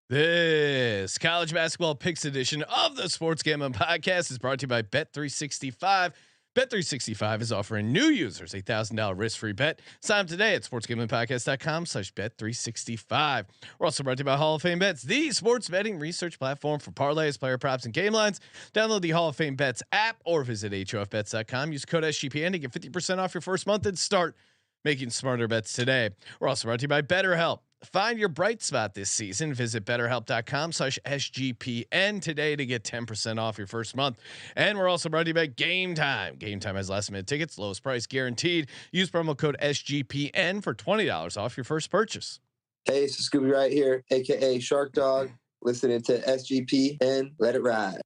This college basketball picks edition of the Sports Gambling Podcast is brought to you by Bet365. Bet365 is offering new users a $1,000 risk-free bet. Sign up today at sportsgamblingpodcast.com/bet365. We're also brought to you by Hall of Fame Bets, the sports betting research platform for parlays, player props, and game lines. Download the Hall of Fame Bets app or visit HOFBets.com. Use code SGPN to get 50% off your first month and start making smarter bets today. We're also brought to you by BetterHelp. Find your bright spot this season. Visit betterhelp.com/SGPN today to get 10% off your first month. And we're also brought to you by Game Time. Game Time has last minute tickets, lowest price guaranteed. Use promo code SGPN for $20 off your first purchase. Hey, it's Scooby right here, aka Shark Dog, listening to SGPN. Let it ride.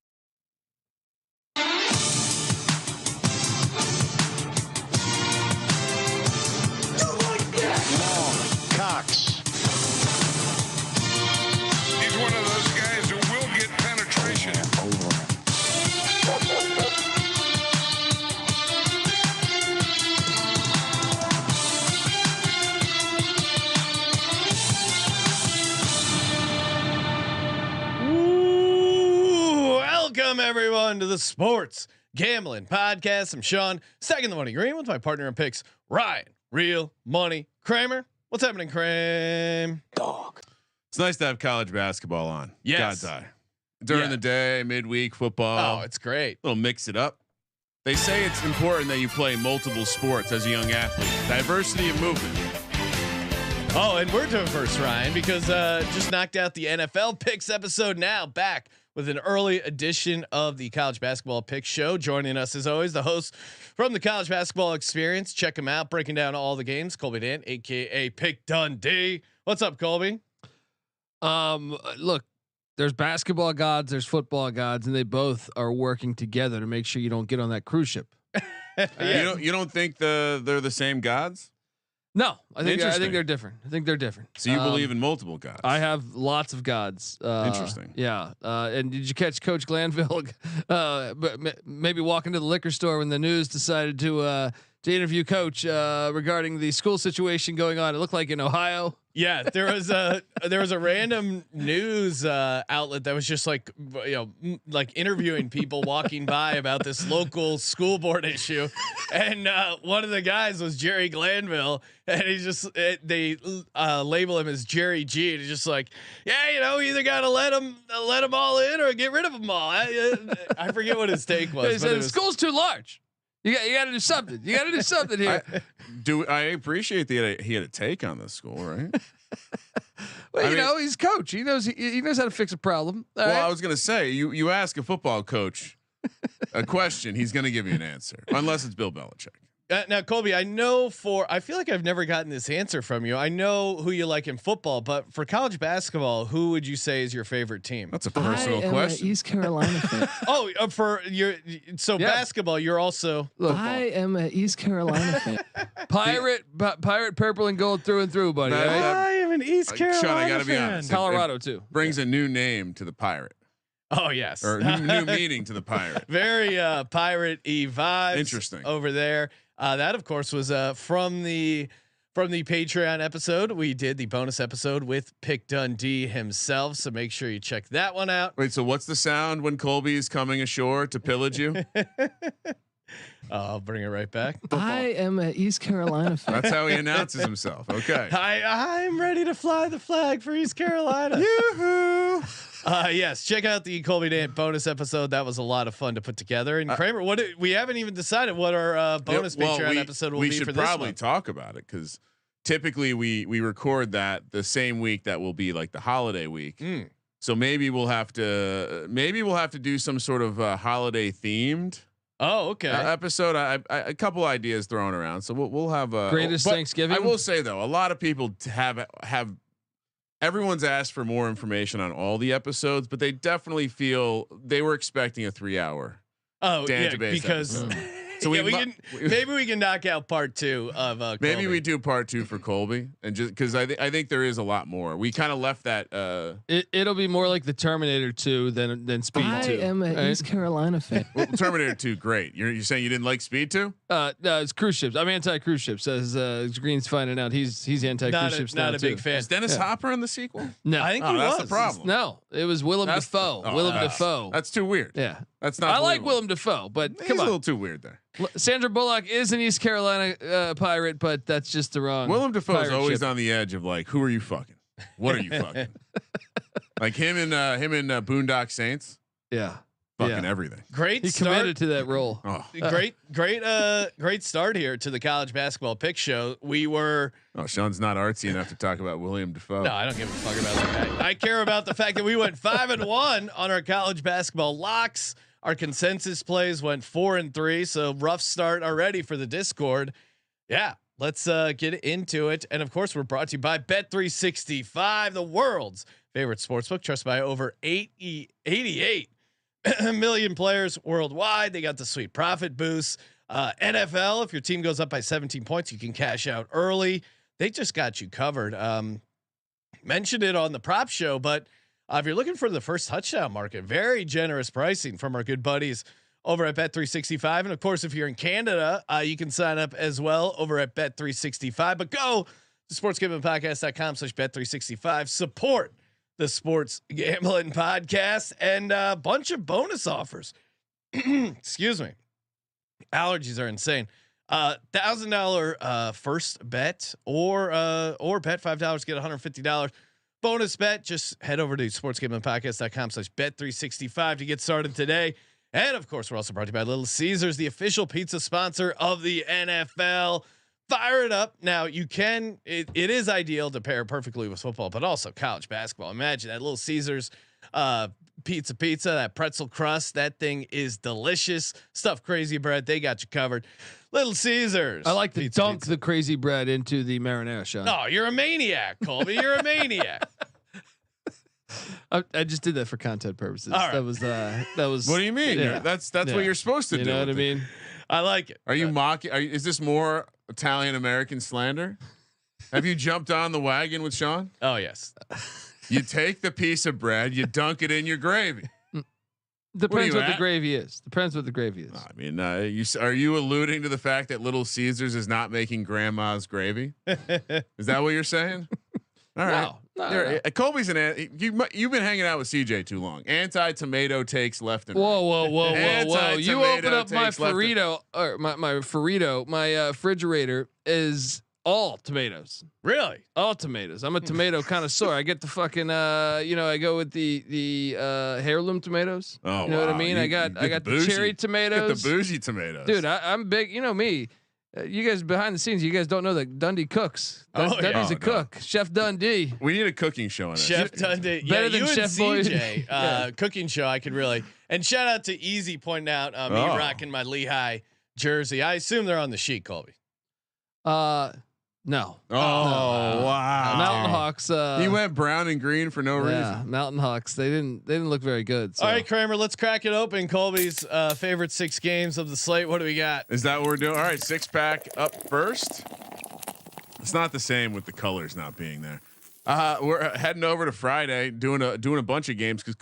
Cox. He's one of those guys who will get penetration. Welcome everyone to the Sports Gambling Podcast. I'm Sean, second the money green with my partner in picks, Ryan, Real Money Kramer. What's happening, Kramer? Dog. It's nice to have college basketball on. Yes. God, during the day, midweek football. Oh, it's great. A little mix it up. They say it's important that you play multiple sports as a young athlete. Diversity of movement. Oh, and we're doing first, Ryan, because just knocked out the NFL picks episode. Now back with an early edition of the College Basketball Picks Show. Joining us as always, the host from the College Basketball Experience. Check him out, breaking down all the games. Colby Dant, aka Pick Dundee. What's up, Colby? Look, there's basketball gods, there's football gods, and they both are working together to make sure you don't get on that cruise ship. You don't think they're the same gods? No, I think they're different. So you believe in multiple gods? I have lots of gods. Interesting. Yeah. And did you catch Coach Glanville? Maybe walking to the liquor store when the news decided to interview Coach regarding the school situation going on. It looked like in Ohio. Yeah, there was a random news outlet that was just like interviewing people walking by about this local school board issue, and one of the guys was Jerry Glanville, and they label him as Jerry G. And he's just like, yeah, you either gotta let them all in or get rid of them all. I forget what his take was. He said the school's too large. You got to do something. You got to do something here. I appreciate that he had a take on this school, right? Well, he's coach. He knows how to fix a problem. I was gonna say you ask a football coach a question, he's gonna give you an answer, unless it's Bill Belichick. Now, Colby, I feel like I've never gotten this answer from you. I know who you like in football, but for college basketball, who would you say is your favorite team? That's a personal question. East Carolina fan. Basketball, you're also. I am an East Carolina fan. Pirate, purple and gold through and through, buddy. I am an East Carolina Sean, I gotta fan. be honest. Colorado too. Brings a new name to the Pirate. Oh yes, or new meaning to the Pirate. Very pirate-y vibes. Interesting over there. That of course was from the Patreon episode. We did the bonus episode with Pick Dundee himself, so make sure you check that one out. Wait, so what's the sound when Colby is coming ashore to pillage you? I'll bring it right back. I am an East Carolina fan. That's how he announces himself. Okay. I'm ready to fly the flag for East Carolina. Yoo-hoo. Yes, check out the Colby Dant bonus episode. That was a lot of fun to put together. And Kramer, we haven't even decided what our bonus Patreon episode will be for this one. We should probably talk about it because typically we record that the same week that will be like the holiday week. So maybe we'll have to do some sort of holiday themed. Oh, okay. Episode. A couple ideas thrown around, so we'll have a greatest Thanksgiving. I will say though, a lot of people have. Everyone's asked for more information on all the episodes, but they definitely feel they were expecting a 3-hour. Oh, yeah, because So maybe we can knock out part 2 of maybe Colby. we do part 2 for Colby, and just because I think there is a lot more. We kind of left that. It'll be more like the Terminator 2 than Speed 2. I am an East Carolina fan. Well, Terminator 2, great. You're saying you didn't like Speed 2? No, it's cruise ships. I'm anti cruise ships. As Green's finding out, he's anti cruise ships. Not now a big too. fan. Is Dennis Hopper in the sequel? No, I think Oh, he that's was. the problem. no, it was Willem Dafoe. Willem Dafoe. That's too weird. Yeah, That's not. I like believable. Willem Dafoe, but He's come a on. little too weird there. Sandra Bullock is an East Carolina pirate, but that's just the wrong. Willem Dafoe's pirate always ship. on the edge of like, who are you fucking? What are you fucking? Like him in Boondock Saints, Yeah, fucking yeah. everything. Great He start. committed to that role. Oh, Great start here to the college basketball pick show. We were oh, Sean's not artsy enough to talk about William Dafoe. no, I don't give a fuck about that guy. I care about the fact that we went 5-1 on our college basketball locks. Our consensus plays went 4-3, so rough start already for the Discord. Yeah, let's get into it. And of course, we're brought to you by Bet365, the world's favorite sportsbook, trusted by over 88 million players worldwide. They got the sweet profit boost. NFL, if your team goes up by 17 points, you can cash out early. They just got you covered. Mentioned it on the prop show, but if you're looking for the first touchdown market, very generous pricing from our good buddies over at Bet365. And of course, if you're in Canada, you can sign up as well over at Bet365. But go to sportsgamblingpodcast.com/Bet365. Support the Sports Gambling Podcast and a bunch of bonus offers. Excuse me. Allergies are insane. $1,000 first bet or bet $5, get $150 bonus bet. Just head over to sportsgamblingpodcast.com/bet365 to get started today. And of course, we're also brought to you by Little Caesars, the official pizza sponsor of the NFL. Fire it up. Now you can, it is ideal to pair perfectly with football, but also college basketball. Imagine that Little Caesars pizza, that pretzel crust. That thing is delicious. Stuffed crazy bread. They got you covered. Little Caesars. I like to pizza, dunk the crazy bread into the marinara, Sean. No, you're a maniac, Colby. You're a maniac. I just did that for content purposes. All right. That was. What do you mean? Yeah. That's Yeah. what you're supposed to You do. know what I with it. mean? I like it. Are you mocking? Is this more Italian American slander? Have you jumped on the wagon with Sean? Oh yes. You take the piece of bread, you dunk it in your gravy. Depends you what the at? gravy is. Depends what the gravy is. I mean, are you alluding to the fact that Little Caesars is not making grandma's gravy? Is that what you're saying? All right. No. Colby's you've been hanging out with CJ too long. Anti-tomato takes left and Whoa! You Anti-tomato open up my takes left and- Frito or my Frito. My refrigerator is all tomatoes. Really? All tomatoes. I'm a tomato connoisseur. I get the fucking I go with the heirloom tomatoes. Oh, You know what I wow. mean? You I got the the bougie- cherry Get tomatoes. the bougie tomatoes, Dude, I'm big. You know me. You guys behind the scenes, you guys don't know that Dundee cooks. Oh, yeah. Dundee's Oh, a cook. Chef Dundee. We need a cooking show on it. Chef Dundee. Better Yeah, than you and Chef Boyd. CJ, Yeah. cooking show. I could really, and shout out to Easy pointing out me Oh. rocking my Lehigh jersey. I assume they're on the sheet, Colby. No. Oh, wow. Mountain Hawks. He went brown and green for no Yeah, reason. Mountain Hawks. They didn't look very good. So. All right, Kramer, let's crack it open. Colby's favorite 6 games of the slate. What do we got? Is that what we're doing? All right, 6-pack up first. It's not the same with the colors not being there. We're heading over to Friday, doing a bunch of games because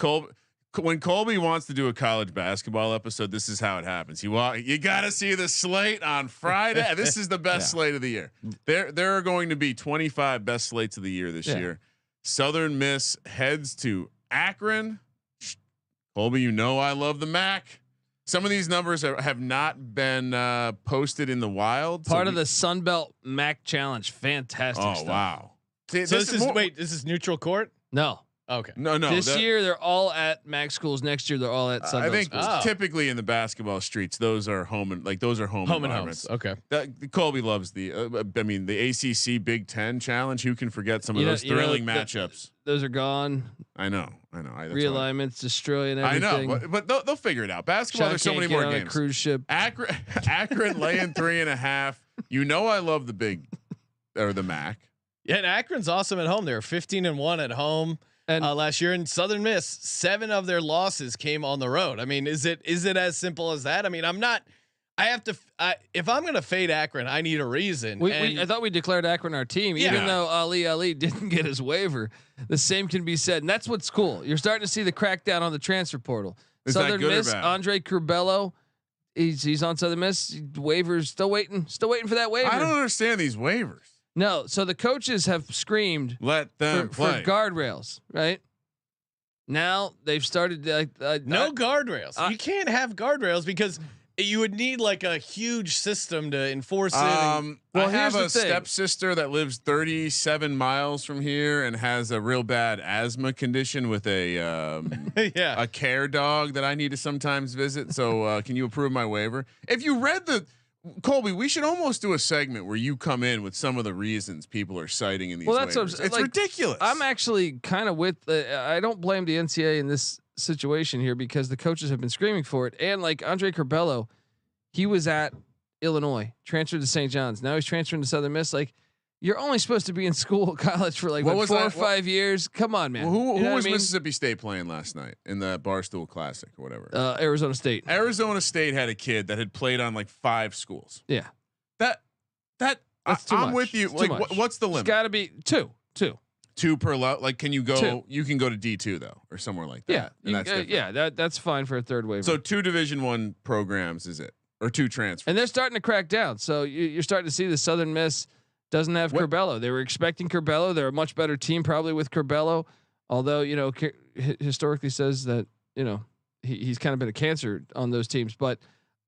when Colby wants to do a college basketball episode, this is how it happens. You got to see the slate on Friday. This is the best slate of the year. There are going to be 25 best slates of the year this year. Southern Miss heads to Akron. Colby, you know I love the MAC. Some of these numbers have not been posted in the wild. Part of the Sun Belt MAC Challenge. Fantastic Oh stuff. wow! See, So this is neutral court. No. Okay. No. This year they're all at MAC schools. Next year they're all at Sun I Belt think schools. Oh. typically in the basketball streets, those are home and Home and environments. homes. Okay. Colby loves the ACC Big Ten Challenge. Who can forget some of those thrilling matchups? Those are gone. I know. That's why. Realignments destroying I everything. know, but they'll figure it out. Basketball, Sean there's so can't many get more on a games. cruise ship. Akron laying 3.5. You know I love the big or the MAC. Yeah, and Akron's awesome at home. They were 15-1 at home And last year. In Southern Miss, 7 of their losses came on the road. I mean, is it as simple as that? I mean, I I have to. If I'm gonna fade Akron, I need a reason. I thought we declared Akron our team, even though Ali didn't get his waiver. The same can be said, and that's what's cool. You're starting to see the crackdown on the transfer portal. Is Southern that good Miss, or bad? Andre Curbelo, he's on Southern Miss. Waivers still waiting for that waiver. I don't understand these waivers. No, so the coaches have screamed Let them for play. guardrails, right? Now they've started no guardrails. You can't have guardrails because you would need like a huge system to enforce it. Well, I have here's a the thing. stepsister that lives 37 miles from here and has a real bad asthma condition with a a care dog that I need to sometimes visit. So can you approve my waiver? If you read Colby, we should almost do a segment where you come in with some of the reasons people are citing in these waivers. It's like, ridiculous. I'm actually kind of with. I don't blame the NCAA in this situation here because the coaches have been screaming for it. And like Andre Curbelo, he was at Illinois, transferred to St. John's. Now he's transferring to Southern Miss. Like, you're only supposed to be in school, college for like 4 or 5 years. Come on, man. Well, who was I mean? Mississippi State playing last night in the Barstool Classic or whatever? Arizona State. Arizona State had a kid that had played on like 5 schools. Yeah, That's too I'm much. with you. It's too Like, much. what's the It's limit? got to be two. 2 per like, can you go? 2. You can go to D2 though, or somewhere like that. Yeah, And that's different. that's fine for a third waiver. So 2 Division I programs is it, or 2 transfers? And they're starting to crack down. So you're starting to see the Southern Miss doesn't have Curbelo. They were expecting Curbelo. They're a much better team probably with Curbelo. Although, historically says that, he's kind of been a cancer on those teams. But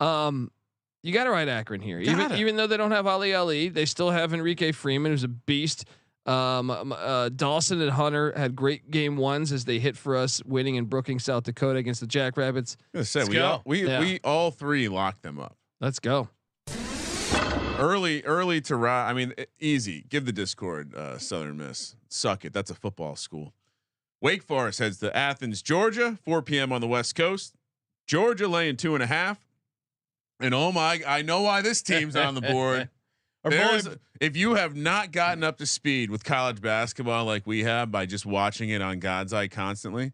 you got to ride Akron here. Even though they don't have Ali, they still have Enrique Freeman, who's a beast. Dawson and Hunter had great game ones as they hit for us, winning in Brookings, South Dakota against the Jackrabbits. We all 3 locked them up. Let's go. Early to ride. I mean, easy. Give the Discord Southern Miss. Suck it. That's a football school. Wake Forest heads to Athens, Georgia, 4 p.m. on the West Coast. Georgia laying 2.5. And oh my, I know why this team's on the board. If you have not gotten up to speed with college basketball like we have by just watching it on God's Eye constantly,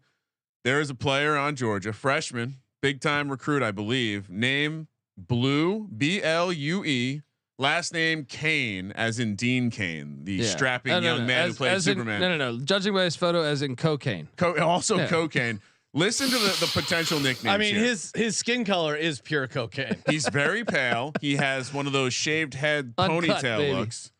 there is a player on Georgia, freshman, big time recruit, I believe, name Blue, Blue, last name Kane, as in Dean Kane, the strapping young man who played Superman. No. Judging by his photo, as in cocaine. Cocaine. Listen to the potential nicknames. I mean, here. his skin color is pure cocaine. He's very pale. He has one of those shaved head Uncut, ponytail baby. looks.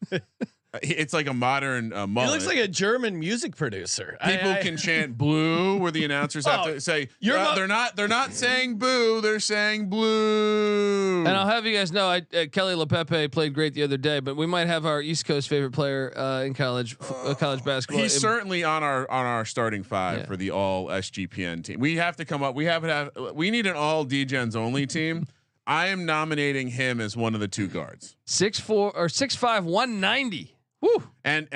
It's like a modern mullet. He looks like a German music producer. People can chant "blue" where the announcers have to say they're not saying "boo," they're saying "blue." And I'll have you guys know, Kelly LePepe played great the other day, but we might have our East Coast favorite player in college basketball. He's certainly on our starting 5 for the all SGPN team. We have to come up. We need an all D-Gens only team. I am nominating him as one of the 2 guards. 6'4" or 6'5", 190. Woo. And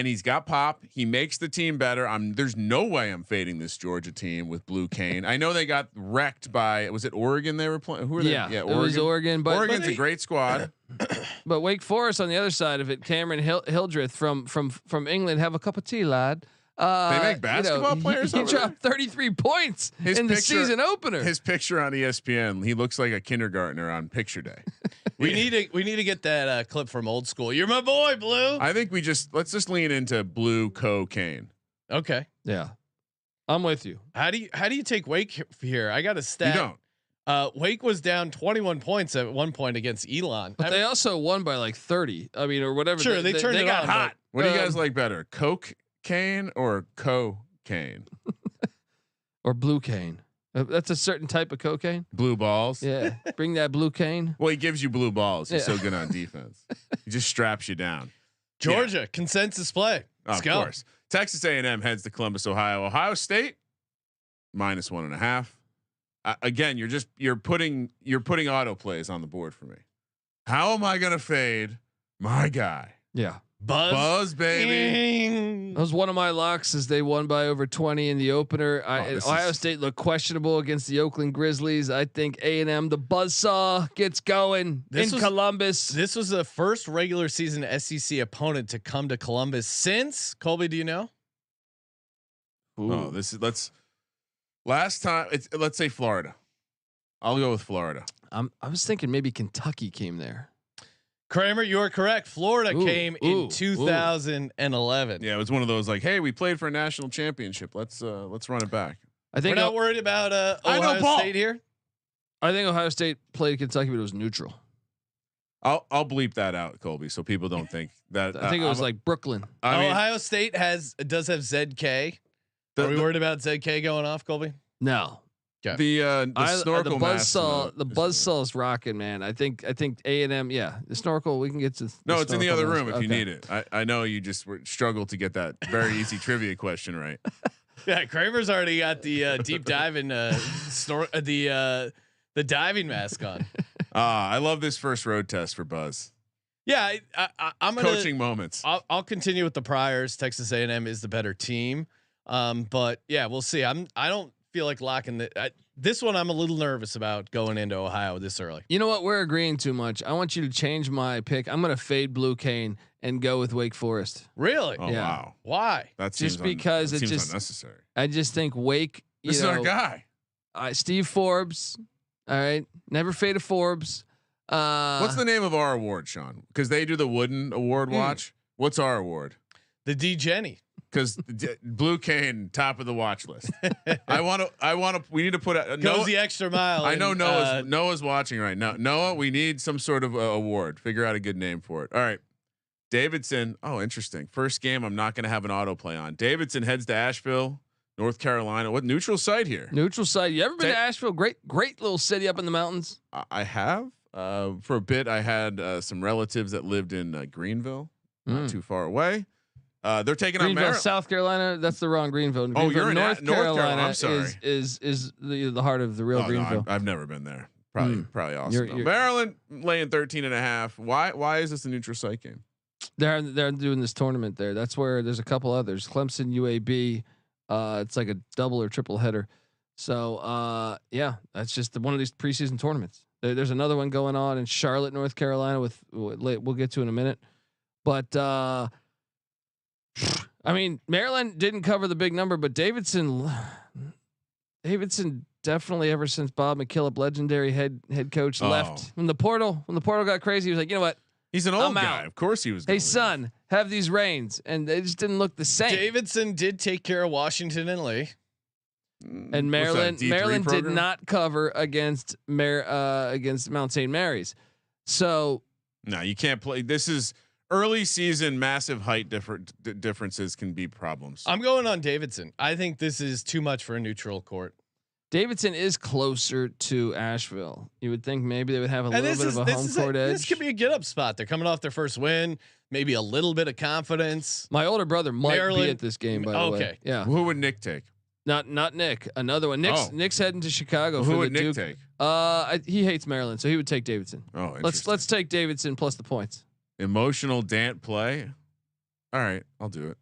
he's got pop. He makes the team better. There's no way I'm fading this Georgia team with Blue Kane. I know they got wrecked by, was it Oregon they were playing? Who are they? Yeah, Oregon. it was Oregon. But Oregon's a great squad. But Wake Forest on the other side of it, Cameron Hildreth from England, have a cup of tea, lad. They make basketball players. He dropped 33 points in the season opener. His picture on ESPN, he looks like a kindergartner on picture day. we need to get that clip from Old School. You're my boy, Blue. I think let's just lean into Blue cocaine. Okay. Yeah, I'm with you. How do you take Wake here? I got a stat. You don't. Wake was down 21 points at one point against Elon, but they also won by like 30. I mean, or whatever. Sure, they turned it got on, hot. What do you guys like better, cocaine or cocaine? Or blue cane? That's a certain type of cocaine. Blue balls. Yeah, bring that blue cane. Well, he gives you blue balls. He's so good on defense. He just straps you down. Georgia consensus play. Let's go. Of course. Texas A&M heads to Columbus, Ohio. Ohio State -1.5. Again, you're putting auto plays on the board for me. How am I gonna fade my guy? Yeah. Buzz, baby. That was one of my locks as they won by over 20 in the opener. Ohio State looked questionable against the Oakland Grizzlies. I think A&M, the buzzsaw, gets going Columbus. This was the first regular season SEC opponent to come to Columbus since Colby. Do you know? Oh, last time. Let's say Florida. I'll go with Florida. I was thinking maybe Kentucky came there. Kramer, you are correct. Florida came in 2011. Yeah, it was one of those like, hey, we played for a national championship. Let's run it back. I think we're not worried about Ohio State here. I think Ohio State played Kentucky, but it was neutral. I'll bleep that out, Colby, so people don't think that. I think it was like Brooklyn. Ohio State does have ZK. Are we worried about ZK going off, Colby? No. The snorkel the buzzsaw is rocking, man. I think A&M. Yeah, the snorkel. We can get to. No, it's in the other room if you need it. I know you just struggled to get that very easy trivia question right. Yeah, Kramer's already got the deep dive in the diving mask on. I love this first road test for Buzz. Yeah, I'm gonna coaching moments. I'll continue with the priors. Texas A&M is the better team, but yeah, we'll see. I don't feel like locking this one. I'm a little nervous about going into Ohio this early. You know what? We're agreeing too much. I want you to change my pick. I'm going to fade Blue Cane and go with Wake Forest. Really? Oh yeah. wow. Why? That's just because it's just unnecessary. I just think Wake. This is our guy. Steve Forbes. All right. Never faded Forbes. What's the name of our award, Sean? Because they do the Wooden Award watch. What's our award? The D Jenny. Because Blue Cane, top of the watch list. I want to. We need to put a goes the extra mile. I know Noah's watching right now. Noah, we need some sort of award. Figure out a good name for it. All right, Davidson. Oh, interesting. First game, I'm not going to have an autoplay on. Davidson heads to Asheville, North Carolina. What neutral site here? Neutral site. You ever been to Asheville? Great little city up in the mountains. I have. For a bit, I had some relatives that lived in Greenville, not too far away. They're taking Greenville, on South Carolina. That's the wrong Greenville. Oh, you're in North Carolina. I'm sorry. Is the heart of the real Greenville. No, I've never been there. Probably awesome. Maryland laying 13.5. Why is this a neutral site game? They're doing this tournament there. That's where there's a couple others. Clemson, UAB. It's like a double or triple header. So yeah, that's just one of these preseason tournaments. There's another one going on in Charlotte, North Carolina. We'll get to in a minute, but. I mean, Maryland didn't cover the big number, but Davidson definitely, ever since Bob McKillop, legendary head coach, left when the portal got crazy, he was like, you know what? He's an old guy. Of course he was. Hey son, have these reins, and they just didn't look the same. Davidson did take care of Washington and Lee, and Maryland did not cover against Mount St. Mary's. So no, you can't play. This is. Early season, massive height differences can be problems. I'm going on Davidson. I think this is too much for a neutral court. Davidson is closer to Asheville. You would think maybe they would have a little bit of a home court edge. This could be a get up spot. They're coming off their first win, maybe a little bit of confidence. My older brother might be at this game, by the way. Yeah. Who would Nick take? Not Nick. Another one. Nick's heading to Chicago. Who for would the Nick Duke. take? He hates Maryland, so he would take Davidson. Oh, let's take Davidson plus the points. Emotional Dant play. All right, I'll do it.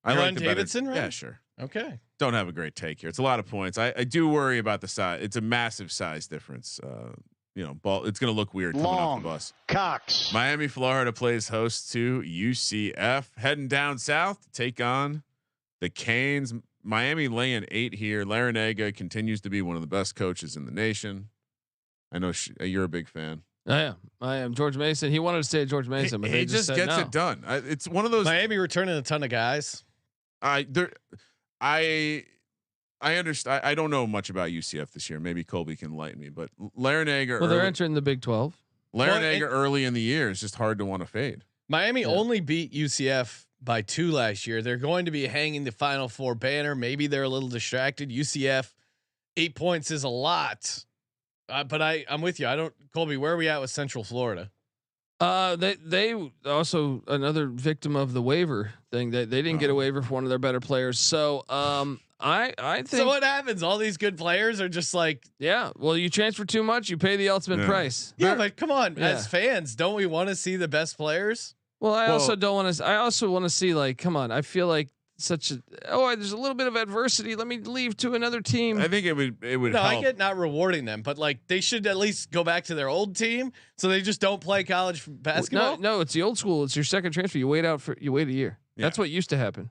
You're on Davidson, right? Yeah, sure. Okay. Don't have a great take here. It's a lot of points. I do worry about the size. It's a massive size difference. Ball. It's going to look weird coming off the bus. Cox. Miami, Florida plays host to UCF. Heading down south to take on the Canes. Miami laying 8 here. Larinaga continues to be one of the best coaches in the nation. I know you're a big fan. I am. George Mason. He wanted to stay at George Mason, but he just gets no. it done. It's one of those. Miami returning a ton of guys. I understand. I don't know much about UCF this year. Maybe Colby can enlighten me. But Larinaga. Well, they're entering the Big 12. Larinaga early in the year is just hard to want to fade. Miami only beat UCF by 2 last year. They're going to be hanging the Final Four banner. Maybe they're a little distracted. UCF 8 points is a lot. But I'm with you. Colby, where are we at with Central Florida? They also another victim of the waiver thing. They didn't get a waiver for one of their better players. So I think. So what happens? All these good players are just like, yeah. Well, you transfer too much, you pay the ultimate price. Yeah, but come on, as fans, don't we want to see the best players? Well, I also don't want to. I also want to see come on. I feel like there's a little bit of adversity. Let me leave to another team. I think it would. No, help. I get not rewarding them, but they should at least go back to their old team so they just don't play college basketball. No, it's the old school. It's your second transfer. You wait a year. Yeah. That's what used to happen.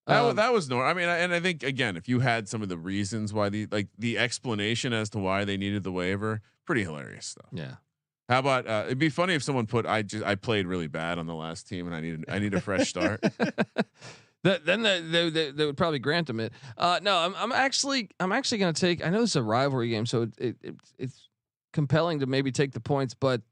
That was normal. I mean, and I think again, if you had some of the reasons why the explanation as to why they needed the waiver, pretty hilarious stuff. Yeah. How about it'd be funny if someone put I played really bad on the last team and I need a fresh start. Then they would probably grant him it. No, I'm actually going to take. I know this is a rivalry game, so it's compelling to maybe take the points, but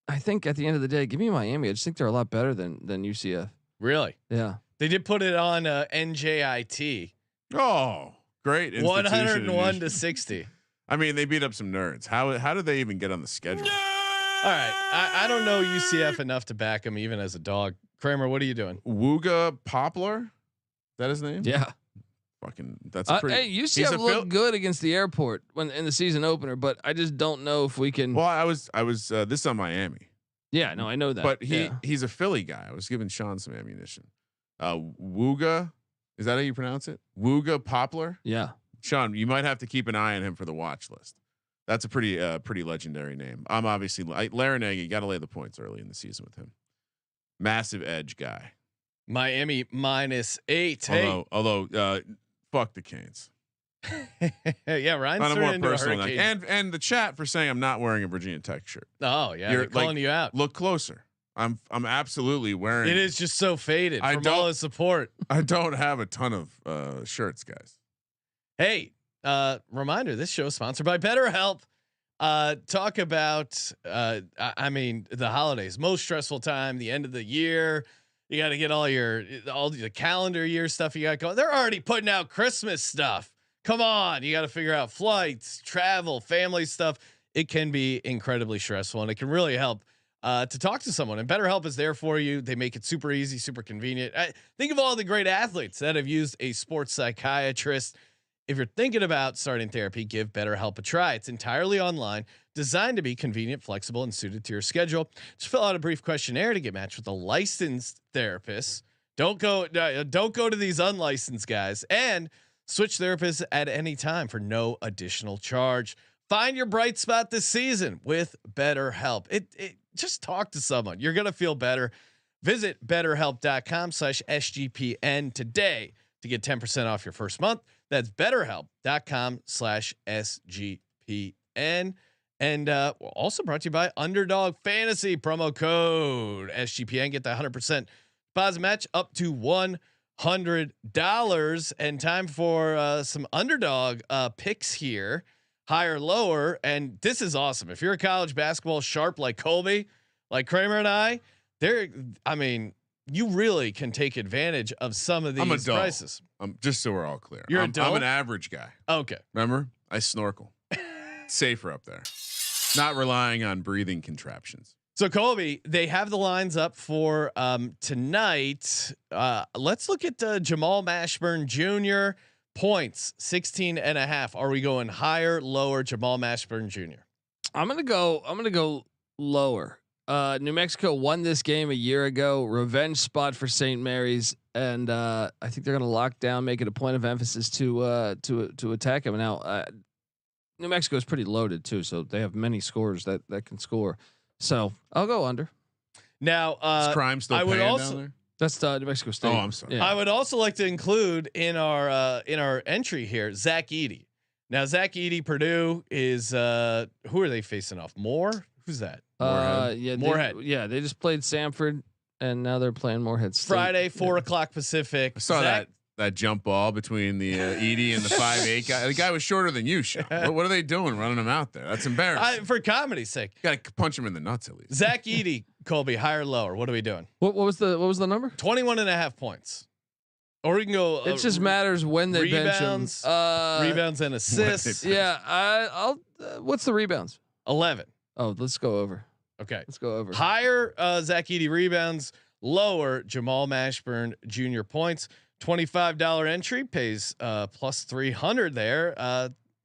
I think at the end of the day, give me Miami. I just think they're a lot better than UCF. Really? Yeah. They did put it on NJIT. Oh, great! 101 to 60. I mean, they beat up some nerds. How did they even get on the schedule? All right, I don't know UCF enough to back them even as a dog. Kramer, what are you doing? Wooga Poplar, is that his name? Yeah. Fucking that's a pretty. Hey, UCF looked good against the Airport when in the season opener, but I just don't know if we can. Well, I was this is on Miami. Yeah, no, I know that. But he's a Philly guy. I was giving Sean some ammunition. Wooga, is that how you pronounce it? Wooga Poplar. Yeah, Sean, you might have to keep an eye on him for the watch list. That's a pretty legendary name. I'm obviously Larranaga. Got to lay the points early in the season with him. Massive edge guy. Miami -8. Although fuck the Canes. Yeah, Ryan's on a more personal note. And the chat for saying I'm not wearing a Virginia Tech shirt. Oh yeah, they're calling you out. Look closer. I'm absolutely wearing. It is just so faded from all the support. I don't have a ton of shirts, guys. Hey, reminder: this show is sponsored by BetterHelp. Talk about I mean the holidays, most stressful time, the end of the year. You got to get all the calendar year stuff you got going. They're already putting out Christmas stuff. Come on, you got to figure out flights, travel, family stuff. It can be incredibly stressful, and it can really help to talk to someone. And BetterHelp is there for you. They make it super easy, super convenient. Think of all the great athletes that have used a sports psychiatrist. If you're thinking about starting therapy, give BetterHelp a try. It's entirely online, designed to be convenient, flexible, and suited to your schedule. Just fill out a brief questionnaire to get matched with a licensed therapist. Don't go to these unlicensed guys, and switch therapists at any time for no additional charge. Find your bright spot this season with BetterHelp. It just talk to someone. You're going to feel better. Visit betterhelp.com/SGPN today to get 10% off your first month. That's betterhelp.com/SGPN. And also brought to you by Underdog Fantasy, promo code SGPN. Get that 100% deposit match up to $100. And time for some underdog picks here, higher, lower. And this is awesome. If you're a college basketball sharp like Colby, like Kramer and I mean, you really can take advantage of some of these prices. Just so we're all clear. You're I'm an average guy. Okay. Remember, I snorkel. Safer up there. Not relying on breathing contraptions. So Colby, they have the lines up for tonight. Let's look at Jamal Mashburn Jr. points 16.5. Are we going higher, lower? Jamal Mashburn Jr. I'm gonna go lower. New Mexico won this game a year ago. Revenge spot for St. Mary's, and I think they're gonna lock down, make it a point of emphasis to attack him. Now, New Mexico is pretty loaded too, so they have many scorers that can score. So I'll go under. Now, is crime still paying down there? That's New Mexico State. Oh, I'm sorry. Yeah. I would also like to include in our entry here Zach Edey. Now, Zach Edey, Purdue is who are they facing off? Moore? Who's that? Moorhead. They just played Samford, and now they're playing Moorhead State. Friday, 4:00 Pacific. I saw that jump ball between the Edey and the 5'8" guy. The guy was shorter than you, Sean. What are they doing running him out there? That's embarrassing. For comedy's sake. Got to punch him in the nuts at least. Zach Edey, Colby, higher or lower? What are we doing? What was the number? 21.5 points. Or we can go. It just matters when they rebounds, bench him. Rebounds and assists. Yeah, I'll. What's the rebounds? 11. Oh, let's go over. Okay, let's go over. Higher Zach Edey rebounds, lower Jamal Mashburn Jr. points. $25 entry pays plus 300 there.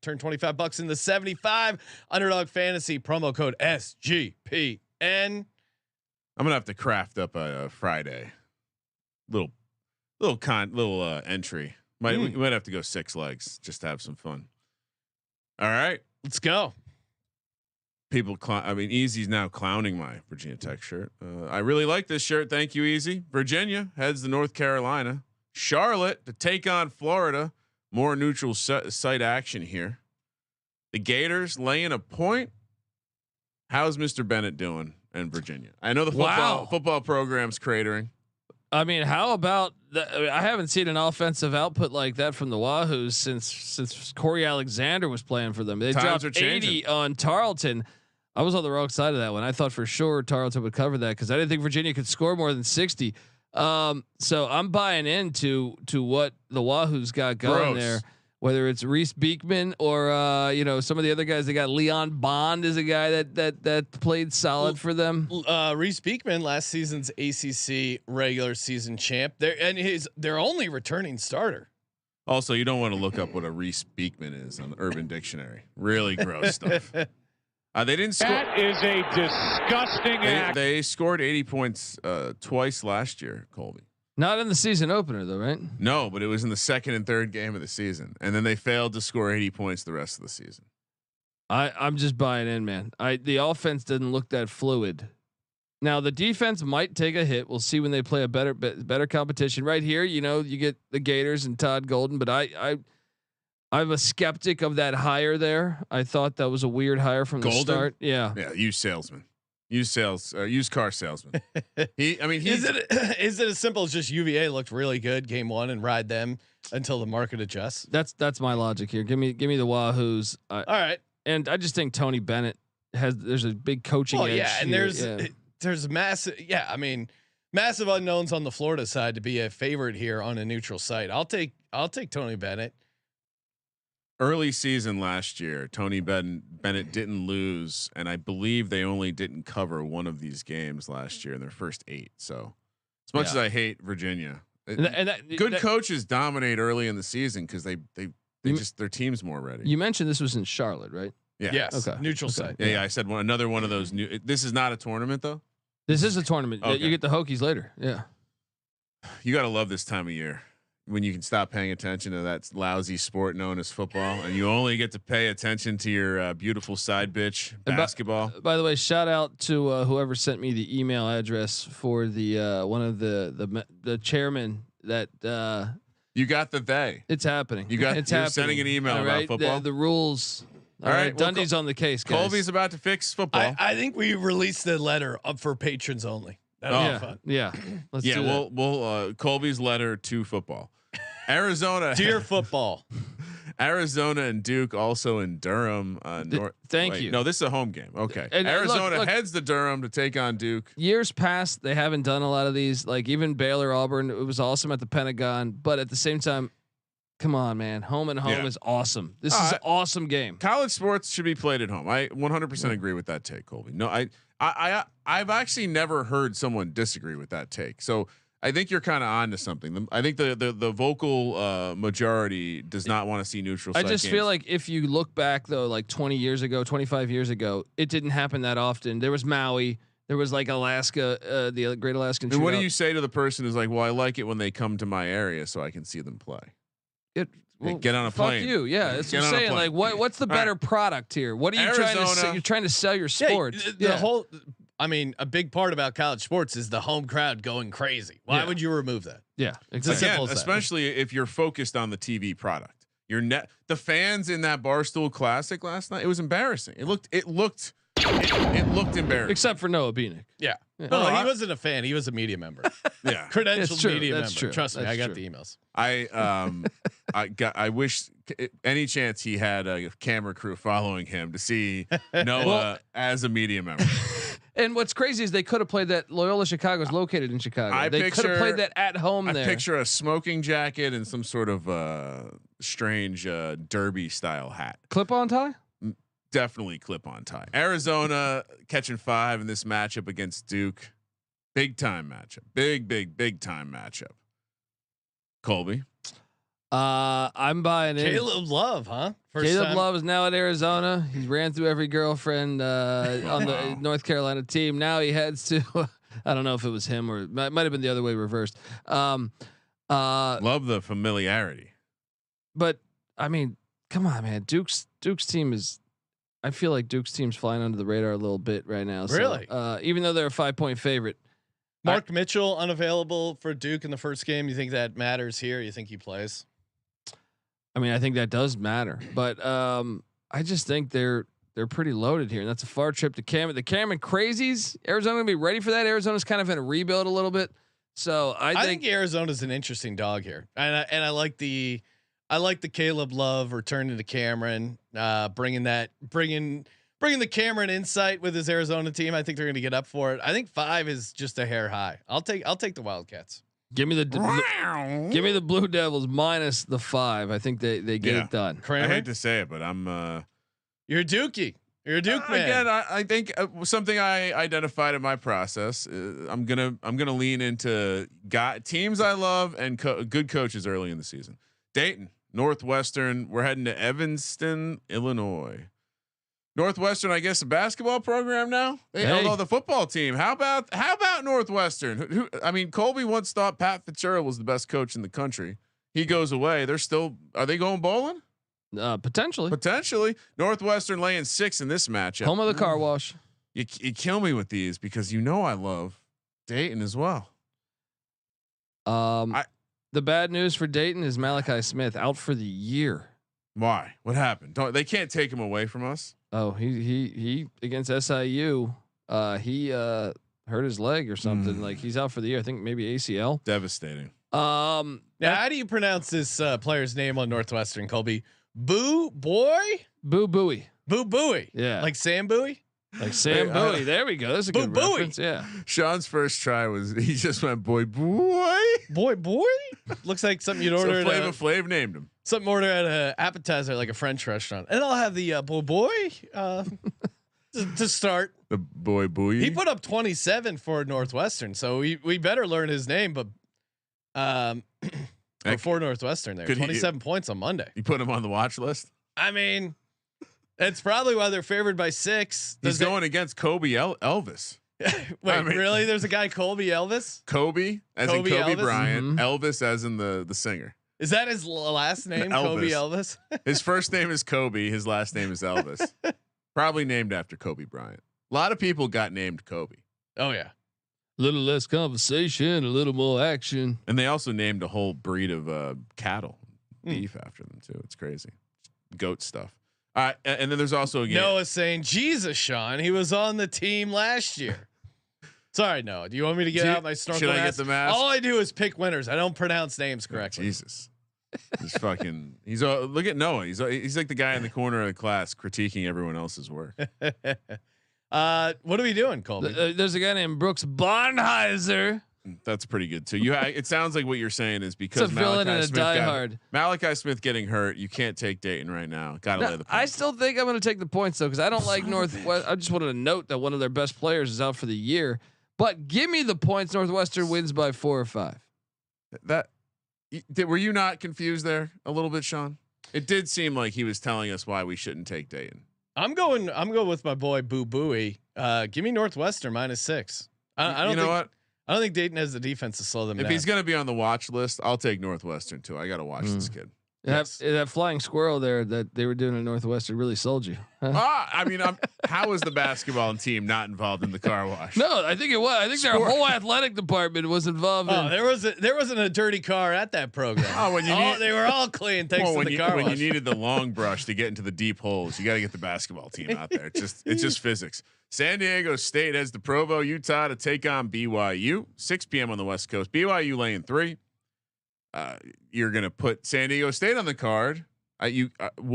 Turn $25 into 75. Underdog Fantasy promo code SGPN. I'm gonna have to craft up a Friday little entry. We might have to go 6 legs just to have some fun. All right, let's go. Easy's now clowning my Virginia Tech shirt. I really like this shirt. Thank you, Easy. Virginia heads to North Carolina. Charlotte to take on Florida. More neutral site action here. The Gators laying a point. How's Mr. Bennett doing in Virginia? I know the football program's cratering. I mean, how about I haven't seen an offensive output like that from the Wahoos since Corey Alexander was playing for them. They Times dropped 80 on Tarleton. I was on the wrong side of that one. I thought for sure Tarleton would cover that because I didn't think Virginia could score more than 60. So I'm buying into what the Wahoos got going there. Whether it's Reese Beekman or some of the other guys, they got Leon Bond is a guy that played solid for them. Reese Beekman, last season's ACC regular season champ. He's their only returning starter. Also, you don't want to look up what a Reese Beekman is on the Urban Dictionary. Really gross stuff. They didn't score. That is a disgusting act. They scored 80 points twice last year, Colby. Not in the season opener though, right? No, but it was in the second and third game of the season, and then they failed to score 80 points the rest of the season. I'm just buying in, man. The offense didn't look that fluid. Now the defense might take a hit. We'll see when they play a better competition. Right here, you get the Gators and Todd Golden, but I'm a skeptic of that hire there. I thought that was a weird hire from the start. Yeah, Used car salesman. Is it as simple as just UVA looked really good game one and ride them until the market adjusts? That's my logic here. Give me the Wahoos. All right, and I just think Tony Bennett there's a big coaching edge. Yeah, and here. there's massive. Yeah, I mean, massive unknowns on the Florida side to be a favorite here on a neutral site. I'll take Tony Bennett. Early season last year, Tony Bennett didn't lose, and I believe they only didn't cover one of these games last year in their first 8. So, as much as I hate Virginia, good coaches dominate early in the season because they just their team's more ready. You mentioned this was in Charlotte, right? Yeah. Yes. Okay. Neutral site. Yeah. I said another one of those new. This is not a tournament though. This is a tournament. Okay. You get the Hokies later. Yeah. You got to love this time of year when you can stop paying attention to that lousy sport known as football, and you only get to pay attention to your beautiful side bitch basketball. By the way, shout out to whoever sent me the email address for the one of the chairman that you got the It's happening. You're happening. sending an email about football. The rules. All right, Dundee's on the case, guys. Colby's about to fix football. I think we released the letter up for patrons only. That'll be fun. Yeah. Let's do that. We'll Colby's letter to football. Arizona, dear football. Arizona and Duke also in Durham. Thank you. No, this is a home game. Okay, And Arizona look, heads to Durham to take on Duke. Years past, they haven't done a lot of these. Like even Baylor, Auburn, it was awesome at the Pentagon, but at the same time, come on, man, home and home is awesome. This is an awesome game. College sports should be played at home. I 100% agree with that take, Colby. No, I've actually never heard someone disagree with that take. So I think you're kind of on to something. I think the vocal majority does not want to see neutral. I just feel like if you look back though, like 20 years ago, 25 years ago, it didn't happen that often. There was Maui. There was like Alaska, the Great Alaskan. And what do you say to the person who's like, "Well, I like it when they come to my area so I can see them play." Get on a plane. Fuck you. Yeah, that's what I'm saying. Like, what's the better product here? What are you trying to say? You're trying to sell your sport. The whole. I mean, a big part about college sports is the home crowd going crazy. Why would you remove that? Yeah, exactly. Again, especially if you're focused on the TV product. The fans in that Barstool Classic last night. It was embarrassing. It looked embarrassing. Except for Noah Beanick. Yeah. No, he wasn't a fan. He was a media member. Yeah, credentialed media member. True. Trust me, That's I got true. the emails. I wish any chance he had a camera crew following him to see Noah as a media member. And what's crazy is they could have played that. Loyola Chicago is located in Chicago. They could have played that at home there. I picture a smoking jacket and some sort of strange derby style hat. Clip-on tie? Definitely clip-on tie. Arizona catching 5 in this matchup against Duke. Big time matchup. Big time matchup. Colby. I'm buying in. Caleb Love, huh? Caleb Love is now at Arizona. He's ran through every girlfriend on the North Carolina team. Now he heads to. I don't know if it was him or it might have been the other way reversed. Love the familiarity. But I mean, come on, man. Duke's team is. I feel like Duke's team's flying under the radar a little bit right now. So, really? Even though they're a 5-point favorite, Mark Mitchell unavailable for Duke in the first game. You think that matters here? You think he plays? I mean, I think that does matter, but I just think they're pretty loaded here, and that's a far trip to Cameron. The Cameron Crazies, Arizona gonna be ready for that. Arizona's kind of in a rebuild a little bit, so I think Arizona's an interesting dog here, and I like the Caleb Love returning to Cameron, bringing the Cameron insight with his Arizona team. I think they're gonna get up for it. I think 5 is just a hair high. I'll take the Wildcats. Give me the Blue Devils minus the 5. I think they get it done. Kramer? I hate to say it, but I'm. You're a Dookie. You're a Duke man. Again, I think something I identified in my process. I'm gonna lean into teams I love and good coaches early in the season. Dayton, Northwestern. We're heading to Evanston, Illinois. Northwestern, I guess, a basketball program now. Although the football team. How about Northwestern? I mean, Colby once thought Pat Fitzgerald was the best coach in the country. He goes away. Are they going bowling? Potentially. Northwestern laying 6 in this matchup. Home of the car wash. You kill me with these because I love Dayton as well. The bad news for Dayton is Malachi Smith out for the year. Why? What happened? They can't take him away from us. Oh, he against SIU. He hurt his leg or something. Like he's out for the year. I think maybe ACL. Devastating. Now, how do you pronounce this player's name on Northwestern, Colby? Boo Bowie. Yeah, like Sam Bowie. Like Sam Bowie. There we go. That's a good reference. Yeah. Sean's first try he just went boy. Looks like something you'd order. So Flav named him. Something order at an appetizer, like a French restaurant, and I'll have the boy to start. The boy. He put up 27 for Northwestern, so we better learn his name. But for Northwestern, there 27 points on Monday. You put him on the watch list. I mean, that's probably why they're favored by 6. He's going against Kobe Elvis. Wait, really? There's a guy Colby Elvis. Kobe as in Kobe Elvis? Bryant. Elvis as in the singer. Is that his last name? Kobe Elvis. His first name is Kobe. His last name is Elvis. Probably named after Kobe Bryant. A lot of people got named Kobe. Oh yeah. A little less conversation, a little more action. And they also named a whole breed of cattle, beef after them too. It's crazy. Goat stuff. All right, and then there's also Noah saying, "Jesus, Sean, he was on the team last year." Sorry, Noah. Do you want me to get out my snorkel? Should I get the mask? All I do is pick winners. I don't pronounce names correctly. Jesus. He's fucking. Look at Noah. He's like the guy in the corner of the class critiquing everyone else's work. What are we doing, Colby? There's a guy named Brooks Barnheiser. That's pretty good too. It sounds like what you're saying is because it's a villain and a diehard. Malachi Smith getting hurt, you can't take Dayton right now. Gotta lay the points. I still think I'm going to take the points though, because I don't like Northwest. I just wanted to note that one of their best players is out for the year. But give me the points. Northwestern wins by 4 or 5. Were you not confused there a little bit, Sean? It did seem like he was telling us why we shouldn't take Dayton. I'm going with my boy Boo Booey. Give me Northwestern -6. I don't think Dayton has the defense to slow them down. If he's going to be on the watch list, I'll take Northwestern too. I got to watch this kid. Yes. That flying squirrel there that they were doing at Northwestern really sold you. I mean, how is the basketball team not involved in the car wash? No, I think it was. I think their whole athletic department was involved. There wasn't a dirty car at that program. They were all clean thanks to the car wash. When you needed the long brush to get into the deep holes, you got to get the basketball team out there. It's just physics. San Diego State has the Provo, Utah to take on BYU. 6 p.m. on the West Coast. BYU laying 3. You're gonna put San Diego State on the card.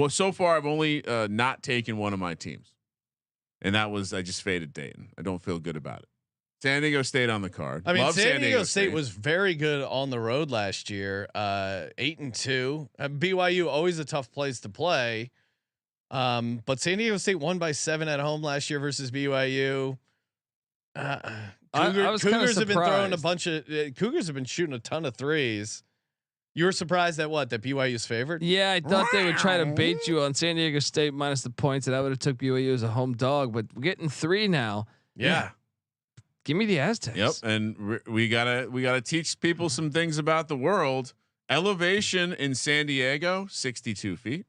So far I've only not taken one of my teams, and that was I just faded Dayton. I don't feel good about it. San Diego State on the card. I mean, San Diego State was very good on the road last year. 8-2. BYU always a tough place to play, but San Diego State won by 7 at home last year versus BYU. Cougars have been throwing a bunch of. Cougars have been shooting a ton of threes. You were surprised at what? That BYU's favored? Yeah, I thought they would try to bait you on San Diego State minus the points, and I would have took BYU as a home dog. But we're getting 3 now. Yeah. Give me the Aztecs. Yep, and we gotta teach people some things about the world. Elevation in San Diego, 62 feet.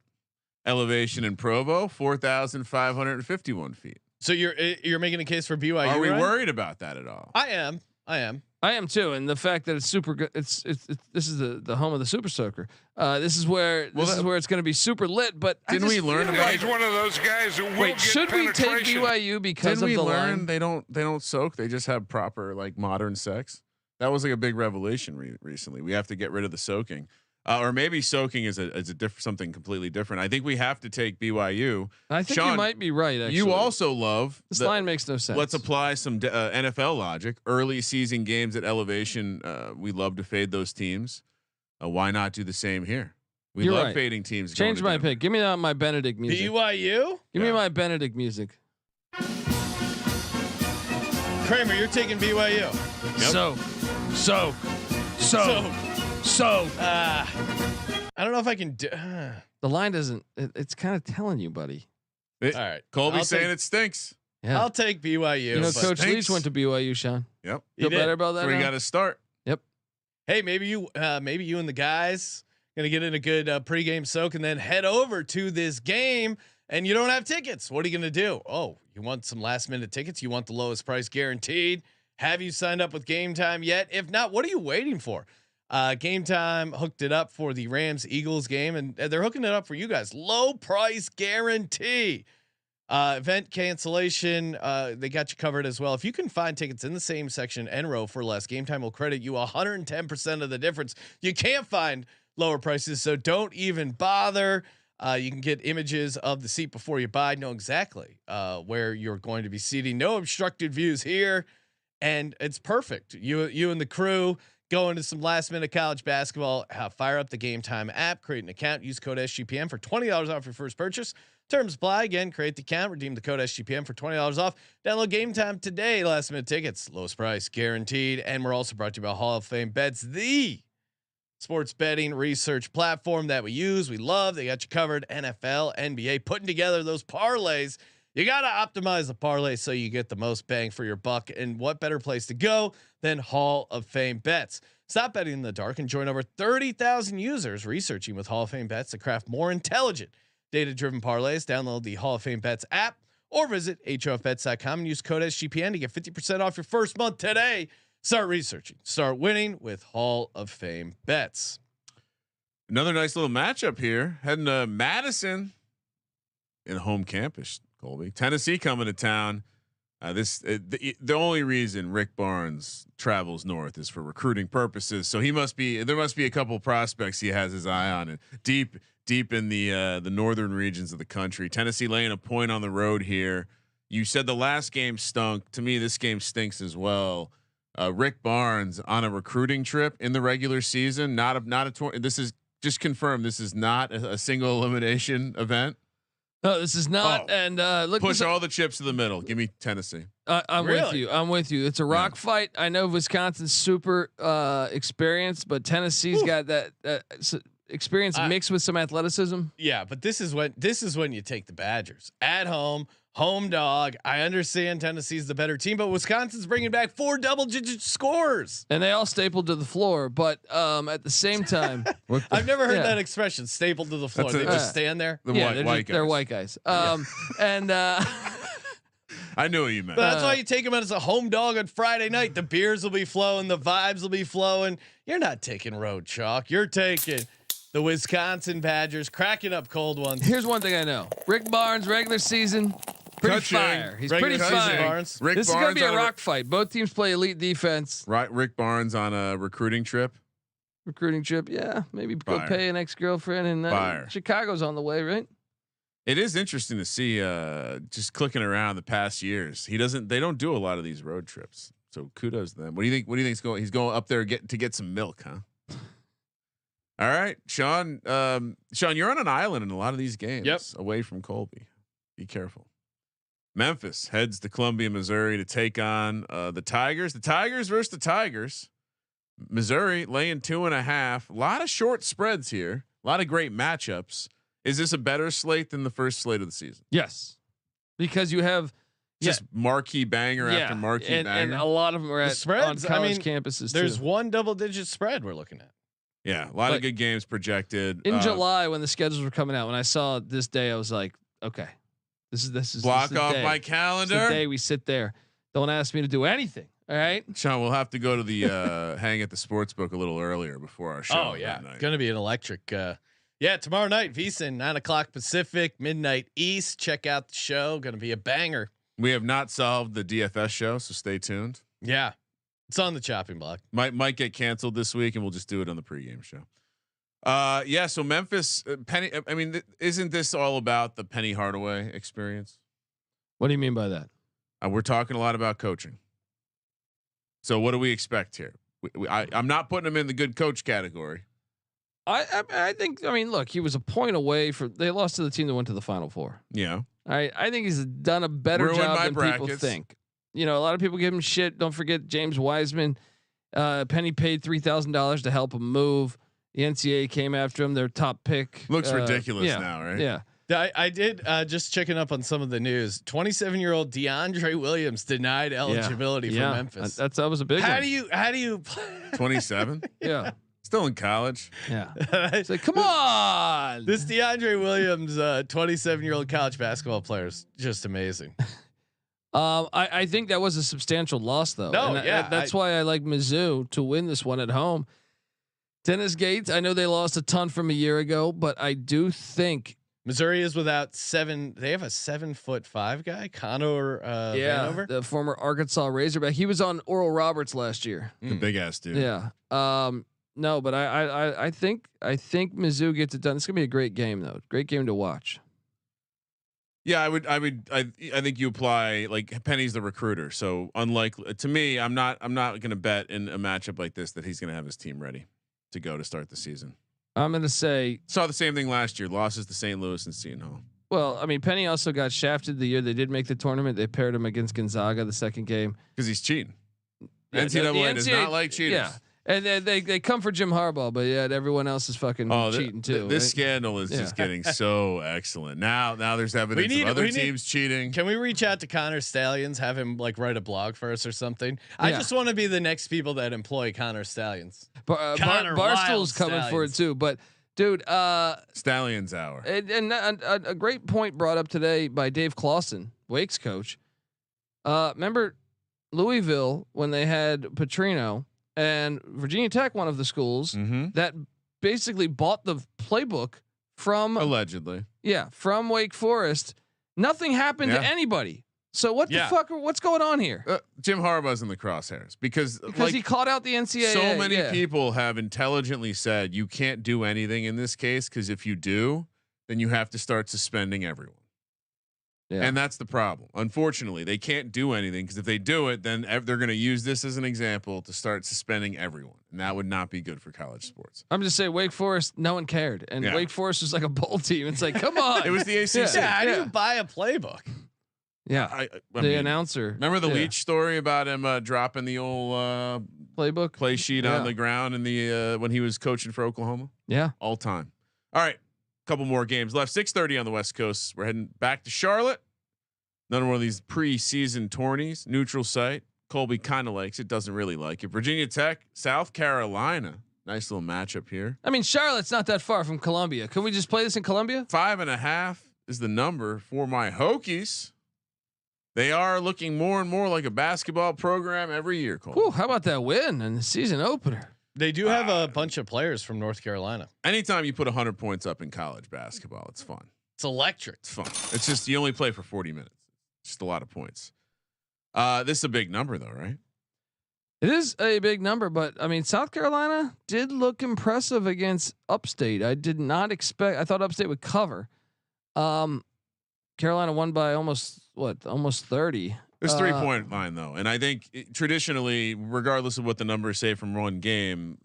Elevation in Provo, 4,551 feet. So you're making a case for BYU? Are we worried about that at all? I am. I am. I am too, and the fact that it's super good. It's this is the home of the Super Soaker. This is where it's going to be super lit. But didn't we learn about? He's one of those guys who will Wait, get should we take penetration. BYU because Didn't of we the learn line? they don't soak? They just have proper like modern sex. That was like a big revelation recently. We have to get rid of the soaking, or maybe soaking is a something completely different. I think we have to take BYU. I think Sean, you might be right. Actually, You also love this line makes no sense. Let's apply some NFL logic. Early season games at elevation, we love to fade those teams. Why not do the same here? We You're love right. fading teams. Change my pick. Give me my Benedict music. BYU. Give me my Benedict music. Kramer, you're taking BYU. Yep. So. I don't know if I can do. The line doesn't. It's kind of telling you, buddy. All right. Colby's saying it stinks. Yeah. I'll take BYU. You know, but- Coach Stinks. Leach went to BYU. Sean, Yep. feel did. better about that? So we now? got to start. Hey, maybe you and the guys gonna get in a good pregame soak and then head over to this game. And you don't have tickets. What are you gonna do? Oh, you want some last minute tickets? You want the lowest price guaranteed? Have you signed up with Game Time yet? If not, what are you waiting for? Game Time hooked it up for the Rams Eagles game, and they're hooking it up for you guys. Low price guarantee. Event cancellation, they got you covered as well. If you can find tickets in the same section and row for less, Game Time will credit you 110% of the difference. You can't find lower prices, so don't even bother. You can get images of the seat before you buy, know exactly where you're going to be seating. No obstructed views here, and it's perfect. You and the crew go into some last minute college basketball. Fire up the Game Time app, create an account, use code SGPN for $20 off your first purchase. Terms apply. Again, create the account, redeem the code SGPN for $20 off. Download Game Time today. Last minute tickets, lowest price guaranteed. And we're also brought to you by Hall of Fame Bets, the sports betting research platform that we use. We love. They got you covered. NFL, NBA, putting together those parlays. You got to optimize the parlay so you get the most bang for your buck. And what better place to go than Hall of Fame Bets? Stop betting in the dark and join over 30,000 users researching with Hall of Fame Bets to craft more intelligent, data-driven parlays. Download the Hall of Fame Bets app or visit hofbets.com and use code SGPN to get 50% off your first month today. Start researching, start winning with Hall of Fame Bets. Another nice little matchup here. Heading to Madison in home campus. Colby, Tennessee coming to town. The only reason Rick Barnes travels north is for recruiting purposes. So there must be a couple prospects he has his eye on, and deep in the northern regions of the country. Tennessee laying a point on the road here. You said the last game stunk. To me, this game stinks as well. Rick Barnes on a recruiting trip in the regular season. Not a this is just confirmed. This is not a single elimination event. No, this is not. And look, push all the chips to the middle. Give me Tennessee. I'm with you. I'm with you. It's a rock fight. I know Wisconsin's super experienced, but Tennessee's got that experience mixed with some athleticism. Yeah, but this is when you take the Badgers at home. Home dog. I understand Tennessee's the better team, but Wisconsin's bringing back 4 double-digit scores, and they all stapled to the floor. But at the same time, I've never heard that expression, stapled to the floor. They just stand there. They're white guys. And I knew what you meant. But that's why you take them as a home dog on Friday night. The beers will be flowing, the vibes will be flowing. You're not taking road chalk. You're taking the Wisconsin Badgers, cracking up cold ones. Here's one thing I know: Rick Barnes, regular season. Pretty fire. He's pretty fire. Barnes. This is going to be a rock fight. Both teams play elite defense. Right, Rick Barnes on a recruiting trip. Yeah, maybe go pay an ex-girlfriend, and Chicago's on the way, right? It is interesting to see. Just clicking around the past years, they don't do a lot of these road trips. So kudos to them. What do you think? What do you think's going? He's going up there to get some milk, huh? All right, Sean. Sean, you're on an island in a lot of these games. Away from Colby. Be careful. Memphis heads to Columbia, Missouri to take on the Tigers. The Tigers versus the Tigers. Missouri laying 2.5. A lot of short spreads here. A lot of great matchups. Is this a better slate than the first slate of the season? Yes, because you have just marquee banger after marquee banger, and a lot of them are at spreads, on college campuses. There's too. one double-digit spread we're looking at. Yeah, a lot of good games projected. In July, when the schedules were coming out, when I saw this day, I was like, okay. This is Block off my calendar. This is the day we sit there. Don't ask me to do anything All right, Sean, we'll have to go to the hang at the sports book a little earlier before our show. Oh yeah, gonna be an electric. Yeah, tomorrow night, VSiN, 9:00 Pacific, midnight East. Check out the show. Gonna be a banger. We have not solved the DFS show, so stay tuned. Yeah, it's on the chopping block. Might get canceled this week, and we'll just do it on the pregame show. Yeah. So Memphis, Penny. I mean, isn't this all about the Penny Hardaway experience? what do you mean by that? We're talking a lot about coaching. So what do we expect here? I'm not putting him in the good coach category. I think. I mean, look, he was a point away from. They lost to the team that went to the Final Four. Yeah. I think he's done a better Ruined job my than people brackets. think. You know, a lot of people give him shit. Don't forget James Wiseman. Penny paid $3,000 to help him move. The NCAA came after him. Their top pick Looks ridiculous now, right? Yeah. I did just checking up on some of the news. 27-year-old DeAndre Williams denied eligibility for Memphis. That was a big one. How do you 27. Yeah. Still in college. Yeah. It's like, come on. This DeAndre Williams, 27-year-old college basketball player is just amazing. I think that was a substantial loss though. No, and yeah, that's why I like Mizzou to win this one at home. Dennis Gates, I know they lost a ton from a year ago, but I do think Missouri is without They have a 7'5" guy, Connor Vanover, the former Arkansas Razorback. He was on Oral Roberts last year. The big ass dude. Yeah. No, but I think Mizzou gets it done. It's gonna be a great game though. Great game to watch. Yeah, I think you apply like Penny's the recruiter. So unlikely to me, I'm not going to bet in a matchup like this that he's going to have his team ready to go to start the season. I'm going to say saw the same thing last year. Losses to St. Louis and Seton Hall. Well, I mean, Penny also got shafted the year they did make the tournament. They paired him against Gonzaga the second game because he's cheating. Yeah, NCAA does not like cheaters. Yeah. And then they come for Jim Harbaugh, but yet everyone else is fucking cheating too. This right? scandal is just getting so excellent. Now there's evidence of other teams cheating. Can we reach out to Connor Stallions, have him like write a blog for us or something? I just want to be the next people that employ Connor Stallions. Barstool's coming for it too, but dude, Stallions hour. And a great point brought up today by Dave Clawson, Wake's coach. Remember Louisville when they had Petrino? And Virginia Tech, one of the schools that basically bought the playbook from allegedly, from Wake Forest. Nothing happened to anybody. So what the fuck? What's going on here? Jim Harbaugh's in the crosshairs because like, he caught out the NCAA. So many people have intelligently said you can't do anything in this case because if you do, then you have to start suspending everyone. Yeah. And that's the problem. Unfortunately, they can't do anything because if they do it, then they're going to use this as an example to start suspending everyone, and that would not be good for college sports. I'm just saying, Wake Forest, no one cared, and Wake Forest was like a bowl teom. It's like, come on, it was the ACC. How do you buy a playbook? Yeah, I mean, announcer. Remember the Leach story about him dropping the old playbook play sheet on the ground in the when he was coaching for Oklahoma? Yeah, all time. All right. Couple more games left. 6:30 on the West Coast. We're heading back to Charlotte. Another one of these preseason tourneys. Neutral site. Colby kind of likes it. Doesn't really like it. Virginia Tech, South Carolina. Nice little matchup here. I mean, Charlotte's not that far from Columbia. Can we just play this in Columbia? 5.5 is the number for my Hokies. They are looking more and more like a basketball program every year. Colby. Ooh, how about that win and the season opener? They do have a bunch of players from North Carolina. Anytime you put 100 points up in college basketball, it's fun. It's electric. It's fun. It's just you only play for 40 minutes. Just a lot of points. This is a big number, though, right? It is a big number, but I mean, South Carolina did look impressive against Upstate. I did not expect. I thought Upstate would cover. Carolina won by almost 30. There's 3-point line though, and I think traditionally, regardless of what the numbers say from one game,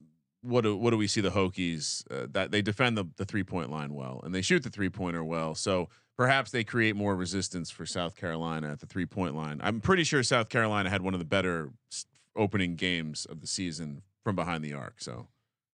what do we see the Hokies that they defend the 3-point line well and they shoot the 3-pointer well. So perhaps they create more resistance for South Carolina at the 3-point line. I'm pretty sure South Carolina had one of the better opening games of the season from behind the arc. So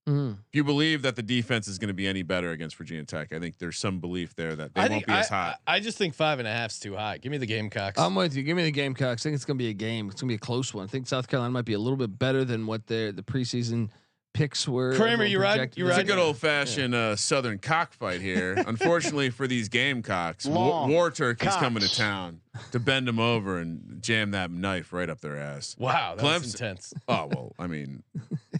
if you believe that the defense is going to be any better against Virginia Tech, I think there's some belief there that they won't be as hot. I just think 5.5 is too high. Give me the Gamecocks. I'm with you. Give me the Gamecocks. I think it's going to be a game. It's going to be a close one. I think South Carolina might be a little bit better than what the preseason picks were. Kramer, you right? projected You as. It's a right. good old fashioned Southern cockfight here. Unfortunately for these Gamecocks, War Turkey's coming to town to bend them over and jam that knife right up their ass. Wow, that's intense. Oh well, I mean,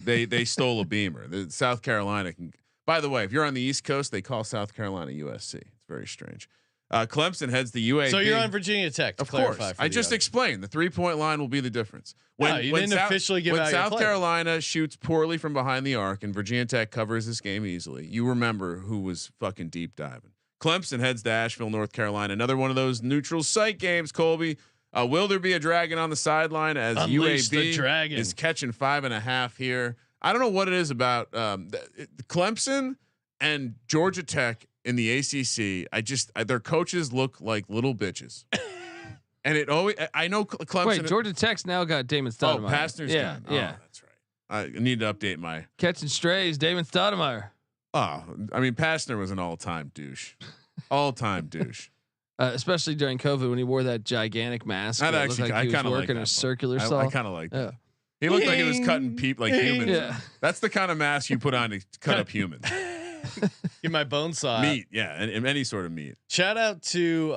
they stole a beamer. The South Carolina can. By the way, if you're on the East Coast, they call South Carolina USC. It's very strange. Clemson heads the UAB. So you're on Virginia Tech. To of clarify course, for I the just audience. explained the 3-point line will be the difference. You didn't officially give when out your South player. Carolina shoots poorly from behind the arc and Virginia Tech covers this game easily, you remember who was fucking deep diving. Clemson heads to Asheville, North Carolina. Another one of those neutral site games. Colby, will there be a dragon on the sideline as Unleash the UAB dragon. is catching 5.5 here? I don't know what it is about Clemson and Georgia Tech in the ACC. Their coaches look like little bitches. And it always, I know Clemson. Wait, Georgia Tech's now got Damon Stoudemire. Oh, Pastner's gone. Yeah. Oh, that's right. I need to update my Catching strays, Damon Stoudemire. Oh, I mean, Pastner was an all-time douche. All-time douche. Especially during COVID when he wore that gigantic mask. That It looked actually, like I he was kind of like working that a one. circular I saw. kind of like that. Yeah. He looked like he was cutting like humans. Yeah. That's the kind of mask you put on to cut up humans. Get my bone saw. Meat, yeah, and any sort of meat. Shout out to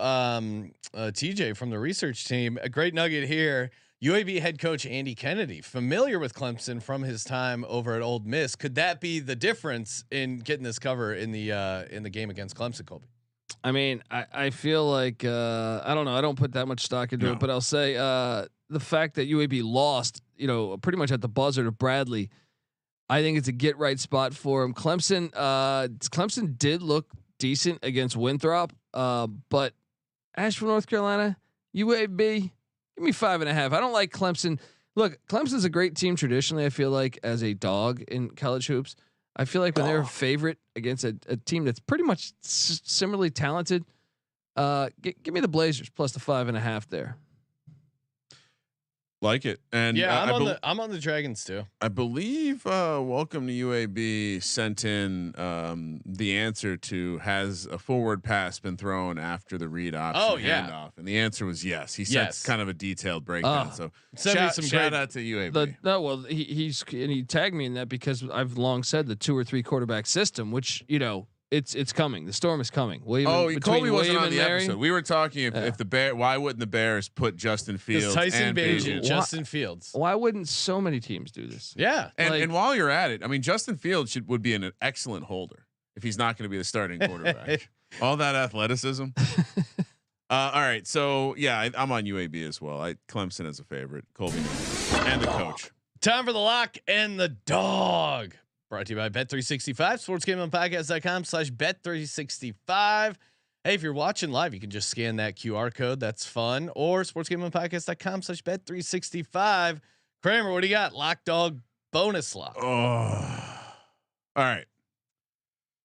TJ from the research team. A great nugget here. UAB head coach Andy Kennedy, familiar with Clemson from his time over at Ole Miss. Could that be the difference in getting this cover in the game against Clemson, Colby? I mean, I feel like I don't know. I don't put that much stock into it, but I'll say the fact that UAB lost, pretty much at the buzzer to Bradley, I think it's a get right spot for him. Clemson did look decent against Winthrop, but Asheville, North Carolina, UAB, give me 5.5. I don't like Clemson. Look, Clemson's a great team traditionally. I feel like as a dog in college hoops. I feel like when they're a favorite against a team that's pretty much similarly talented, give me the Blazers plus the 5.5 there. Like it, and yeah, I'm on the Dragons too. I believe Welcome to UAB sent in the answer to has a forward pass been thrown after the read option handoff, and the answer was yes. He sent kind of a detailed breakdown. So shout out to UAB. He tagged me in that because I've long said the 2 or 3 quarterback system, which it's coming. The storm is coming. Colby wasn't on the episode. We were talking if the Bear. Why wouldn't the Bears put Justin Fields, Tyson Bagent, and Justin Fields? Why wouldn't so many teams do this? Yeah, and while you're at it, I mean, Justin Fields would be an excellent holder if he's not going to be the starting quarterback. All that athleticism. All right, so yeah, I'm on UAB as well. Clemson as a favorite, Colby and the coach. Time for the lock and the dog. Brought to you by Bet365, sportsgamingpodcast.com/bet365. Hey, if you're watching live, you can just scan that QR code. That's fun. Or sportsgamingpodcast.com/bet365. Kramer, what do you got? Lock dog bonus lock. Oh, all right.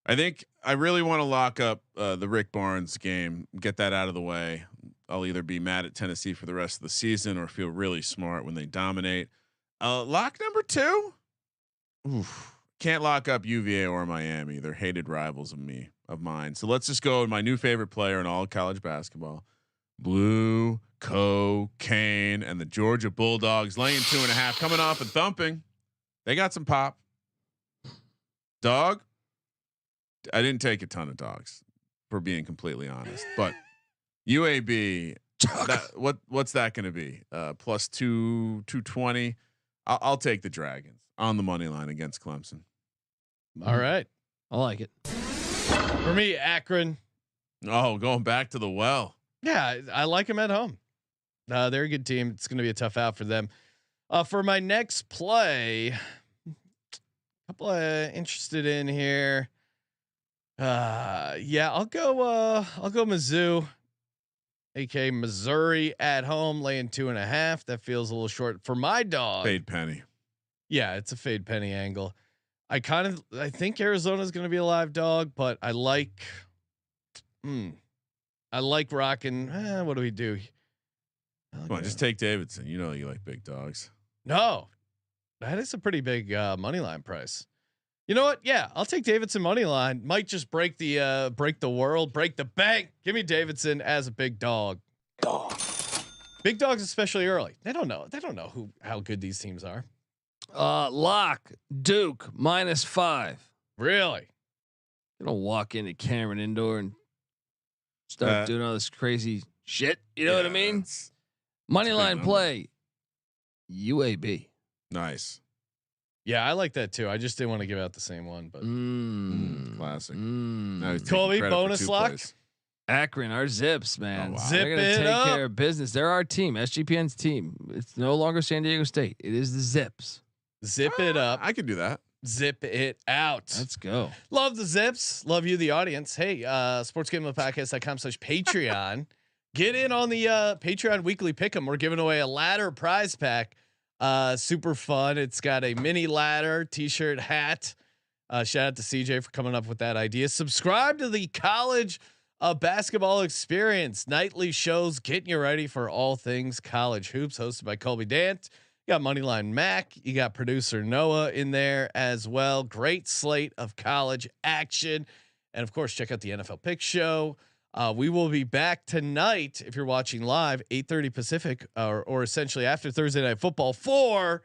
I think I really want to lock up the Rick Barnes game, get that out of the way. I'll either be mad at Tennessee for the rest of the season or feel really smart when they dominate. Lock number 2. Oof. Can't lock up UVA or Miami. They're hated rivals of mine. So let's just go with my new favorite player in all of college basketball, Blue Cocaine, and the Georgia Bulldogs laying 2.5, coming off and thumping. They got some pop. Dog. I didn't take a ton of dogs, for being completely honest, but UAB. What's that going to be? Plus 220. I'll take the Dragons on the money line against Clemson. All right. I like it. For me, Akron. Oh, going back to the well. Yeah, I like them at home. They're a good team. It's going to be a tough out for them. For my next play, a couple interested in here. Yeah, I'll go Mizzou, aka Missouri at home, laying 2.5. That feels a little short for my dog. Fade penny. Yeah, it's a fade penny angle. I think Arizona's going to be a live dog, but I like rocking. What do we do? Come on, just take Davidson. You know you like big dogs. No, that is a pretty big money line price. You know what? Yeah, I'll take Davidson money line. Might just break the world, break the bank. Give me Davidson as a big dog. Big dogs, especially early. They don't know how good these teams are. Lock Duke -5. Really? You don't walk into Cameron Indoor and start doing all this crazy shit. You know what I mean? Money line play. UAB. Nice. Yeah, I like that too. I just didn't want to give out the same one, but Classic. Now he's taking Colby, credit for bonus 2 lock. plays. Akron, our Zips, man. Oh, wow. Zip They're gonna it take up. care of business. They're our team, SGPN's team. It's no longer San Diego State. It is the Zips. Zip it up. I could do that. Zip it out. Let's go. Love the Zips. Love you, the audience. Hey, sportsgamblingpodcast.com/Patreon. Get in on the Patreon weekly pick'em. We're giving away a ladder prize pack. Super fun. It's got a mini ladder, t-shirt, hat. Shout out to CJ for coming up with that idea. Subscribe to the college basketball experience. Nightly shows getting you ready for all things college hoops, hosted by Colby Dant. You got Moneyline Mac. You got producer Noah in there as well. Great slate of college action. And of course, check out the NFL Pick Show. We will be back tonight if you're watching live, 8:30 Pacific, or essentially after Thursday Night Football for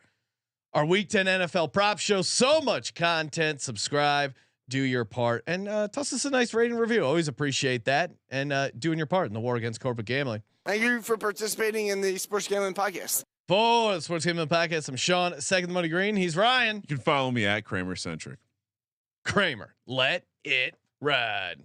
our Week 10 NFL Prop Show. So much content. Subscribe, do your part, and toss us a nice rating review. Always appreciate that, and doing your part in the war against corporate gambling. Thank you for participating in the Sports Gambling Podcast. For the Sports Gambling Podcast, I'm Sean, second the money green. He's Ryan. You can follow me at Kramer Centric. Kramer. Let it ride.